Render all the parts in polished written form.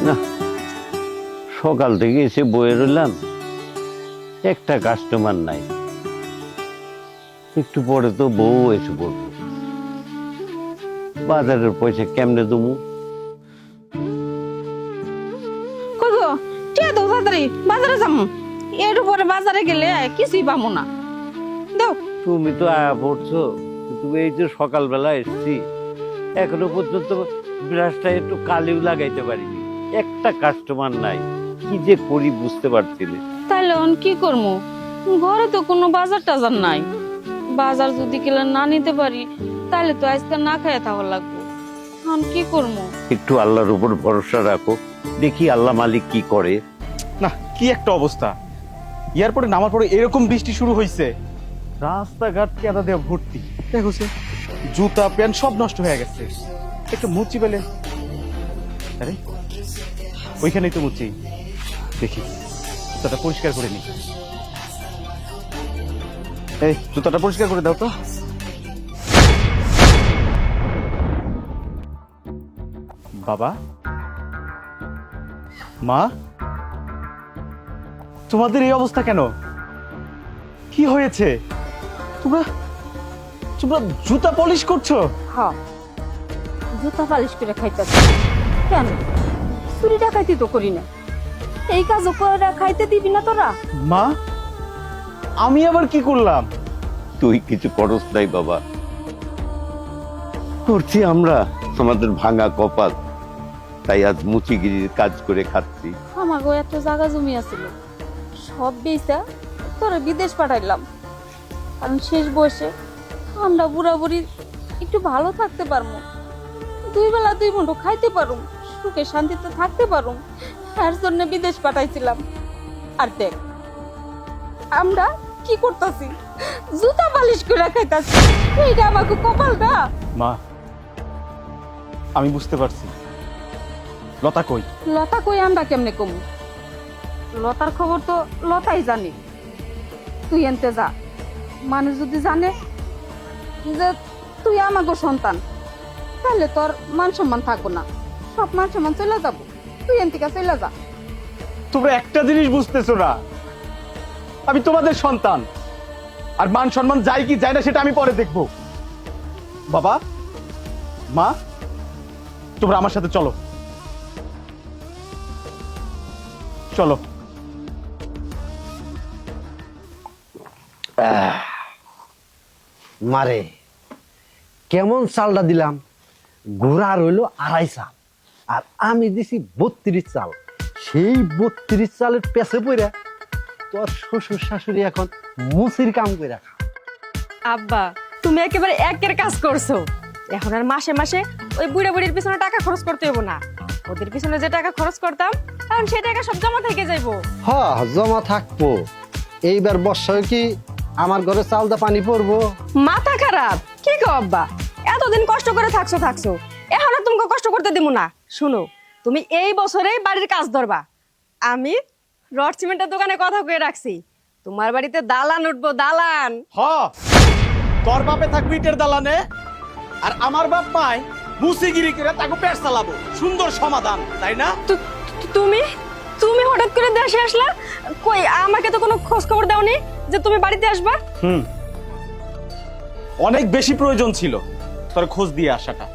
না, সকাল থেকে এসে বয়ে রইলাম, একটা কাস্টমার নাই। একটু পরে তো বউ এসে পড়বো। বাজারের পয়সা কেমনে দেবো? কই গো, টিয়া দাও তাড়াতাড়ি, বাজারে যাবো। এর উপরে বাজারে গেলে কিছুই পাবো না। দাও। তুমি তো আয়া পড়ছো, তুমি এই যে সকালবেলা এসছি, এখনো পর্যন্ত ব্রাশটা একটু কালিও লাগাইতে পারিনি। একটা কাস্টমার নাই, কি যে করি বুঝতে পারছি না। তাহলে অন কি করবো? ঘরে তো কোনো বাজার টাজার নাই। বাজার যদি কিনা না নিতে পারি, তাহলে তো আজকে না খাইয়া থাকা লাগবো। এখন কি করবো? একটু আল্লাহর উপর ভরসা রাখো, দেখি আল্লাহ মালিক কি করে। না, কি একটা অবস্থা! এয়ারপোর্টে নামার পরে এরকম বৃষ্টি শুরু হয়েছে, রাস্তাঘাট কেদা দিয়ে ভর্তি। দেখো সে জুতা প্যান্ট সব নষ্ট হয়ে গেছে। একটু মুচি পেলে, আরে ওইখানেই তো মুচি। দেখি জুতাটা পরিষ্কার করে নি। এই জুতাটা পরিষ্কার করে দাও তো। বাবা, মা, তোমাদের এই অবস্থা কেন? কি হয়েছে? তোমরা তোমরা জুতা পলিশ করছো? হ্যাঁ, জুতা পালিশ করে খাইতেছি। কেন? চুরি ডাকাইতি তো করি না। এই কাজও করে খাইতে দিবি না তোরা? মা, আমি আবার কি করলাম? তুই কিছু করস নাই বাবা, করছি আমরা আমাদের ভাঙা কপাল, তাই আজ মুচিগিরির কাজ করে খাচ্ছি। আমাগো এত জায়গা জমি আছিল, সব বেচা তোরা বিদেশ পাঠাইলাম। কারণ শেষ বয়সে আমরা বুড়া বুড়ি একটু ভালো থাকতে পারবো, দুই বেলা দুই মুঠো খাইতে পারুম, সুখে শান্তিতে থাকতে পারুম, এর জন্য বিদেশ পাঠাইছিলাম। আর দেখ আমরা কি করতেছি, জুতা পালিশ করে খাইতাছি। এইটা আমাকে কপালটা। মা, আমি বুঝতে পারছি। লতা কই? লতা কই আমরা কেমনে কমু? লতার খবর তো লতাই জানে। তুই এনতে যা, মানুষ যদি জানে যে তুই আমাগো সন্তান, তাহলে তোর মান সম্মান থাকবো না, সব মান সম্মান চলে যাবো। তুই এন থেকে চলে যা। তোমরা একটা জিনিস বুঝতেছো না, আমি তোমাদের সন্তান। আর মান সম্মান যায় কি যায় না সেটা আমি পরে দেখবো। বাবা, মা, তোমরা আমার সাথে চলো, চলো। মারে কেমন চালটা দিলাম, ঘোড়া রইল 2.5 চাল, আর আমি দিছি 32 চাল। সেই 32 চালের পেছে পড়ে তোর শ্বশুর শাশুড়ি এখন মুসির কাম করে রাখা। আব্বা, তুমি একেবারে একের কাজ করছো। এখন আর মাসে মাসে ওই বুড়া বুড়ির পিছনে টাকা খরচ করতে হইব না। ওদের পিছনে যে টাকা খরচ করতাম, এখন সেই টাকা সব জমা থেকে যাইবো। হ, জমা থাকবো। এইবার বর্ষায় কি আমার ঘরে চাল দা পানি পড়বো? মাথা খারাপ কি গো আব্বা? এতদিন কষ্ট করে থাকছো, এখন আর তোমাকে কষ্ট করতে দিব না। শুনো, তুমি এই বছরেই বাড়ির কাজ ধরবা। আমি রড সিমেন্টের দোকানে কথা কয়ে রাখছি, তোমার বাড়িতে দালান উঠবো, দালান। হ, তোর বাপে থাকবি ইটের দালানে, আর আমার বাপ মায় মুসিগিরি করে তাকে পেট চালাবো। সুন্দর সমাধান, তাই না? তুমি তুমি হঠাৎ করে দেশে আসলা, কই আমাকে তো কোনো খোঁজ খবর দাওনি যে তুমি বাড়িতে আসবা। অনেক বেশি প্রয়োজন ছিল তোর খোঁজ দিয়ে আসাটা।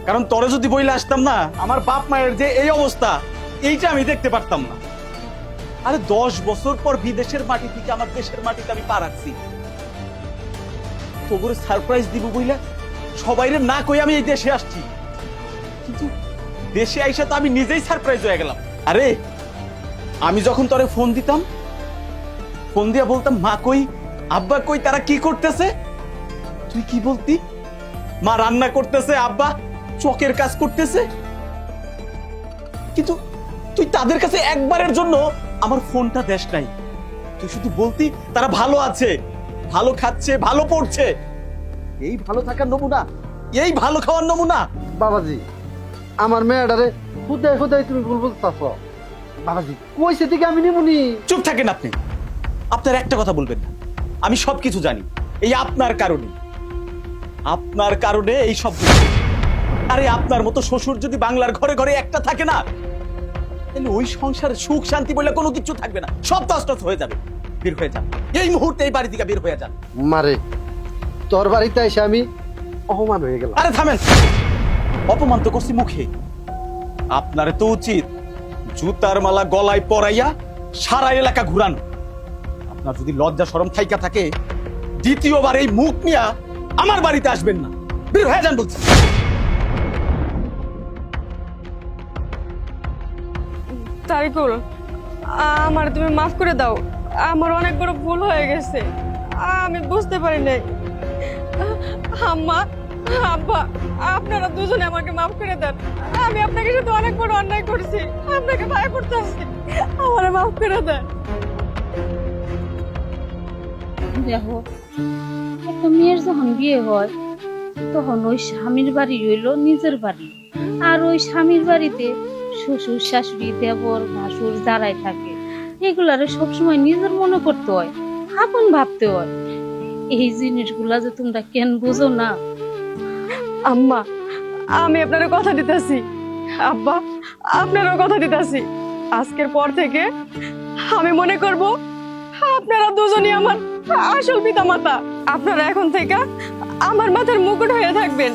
কারণ তোরে যদি বইলে আসতাম না, আমার বাপ মায়ের যে এই অবস্থা, এইটা আমি দেখতে পারতাম না। আরে 10 বছর পর বিদেশের মাটি থেকে আমার দেশের মাটিতে আমি পা রাখছি। তোগুলো সারপ্রাইজ দিব বইলা সবাইরে না কই আমি এই দেশে আসছি, কিন্তু দেশে আইসা তো আমি নিজেই সারপ্রাইজ হয়ে গেলাম। আরে আমি যখন তোরে ফোন দিতাম, ফোন দিয়া বলতাম মা কই, আব্বা কই, তারা কি করতেছে, তুই কি বলতি? মা রান্না করতেছে, আব্বা চকের কাজ করতেছে। কিন্তু তুই তাদের কাছে একবারের জন্য আমার ফোনটা দেশ নাই। তুই শুধু বলতি তারা ভালো আছে, ভালো খাচ্ছে, ভালো পড়ছে। এই ভালো থাকার নমুনা, এই ভালো খাওয়ার নমুনা। বাবাজি, আমার মেয়েটারে খুদাই খুদাই তুমি ভুল বলতেছ। বাবাজি কইছে থেকে আমি নিমুনি। চুপ থাকেন আপনি, আপনার একটা কথা বলবেন না। আমি সবকিছু জানি, এই আপনার কারণে, আপনার কারণে এই সব। আরে আপনার মতো শ্বশুর যদি বাংলার ঘরে ঘরে একটা থাকে না, তাহলে ওই সংসারে সুখ শান্তি বলে কোনো কিছু থাকবে না, সব তছনছ হয়ে যাবে। বের হয়ে যান এই মুহূর্তে, এই বাড়ি থেকে বের হয়ে যান। মারে তোর বাড়িতে এসে আমি অপমান হয়ে গেলাম। আরে থামেন, অপমান তো করছি মুখে, আপনার তো উচিত জুতার মালা গলায় পরাইয়া সারা এলাকা ঘুরানো। আপনার যদি লজ্জা শরম থাইকা থাকে, দ্বিতীয়বার এই মুখ নিয়া আমার বাড়িতে আসবেন না, বের হয়ে যান বলছি। তারিকুল, আমার তুমি মাফ করে দাও, আমার অনেক বড় ভুল হয়ে গেছে, আমি বুঝতে পারি নাই। আম্মা, আব্বা, আপনারা দুজনে আমাকে মাফ করে দেন, আমি আপনাকে সাথে অনেক বড় অন্যায় করছি, আপনাকে ভয় করতেছি, আমারে মাফ করে দেন। দেখো, একটা মেয়ের যখন বিয়ে হয় তখন ওই স্বামীর বাড়ি হইল নিজের বাড়ি, আর ওই স্বামীর বাড়িতে শ্বশুর শাশুড়ি দেবর ভাসুর যারাই থাকে এগুলারে সবসময় নিজের মনে করতে হয়, আপন ভাবতে হয়। এই জিনিসগুলা যে তোমরা কেন বুঝো না। আম্মা, আমি আপনার কথা দিতেছি, আব্বা আপনারও কথা দিতেছি, আজকের পর থেকে আমি মনে করব আপনারা দুজনই আমার আসল পিতা মাতা। আপনারা এখন থেকে আমার মাথার মুকুট হয়ে থাকবেন।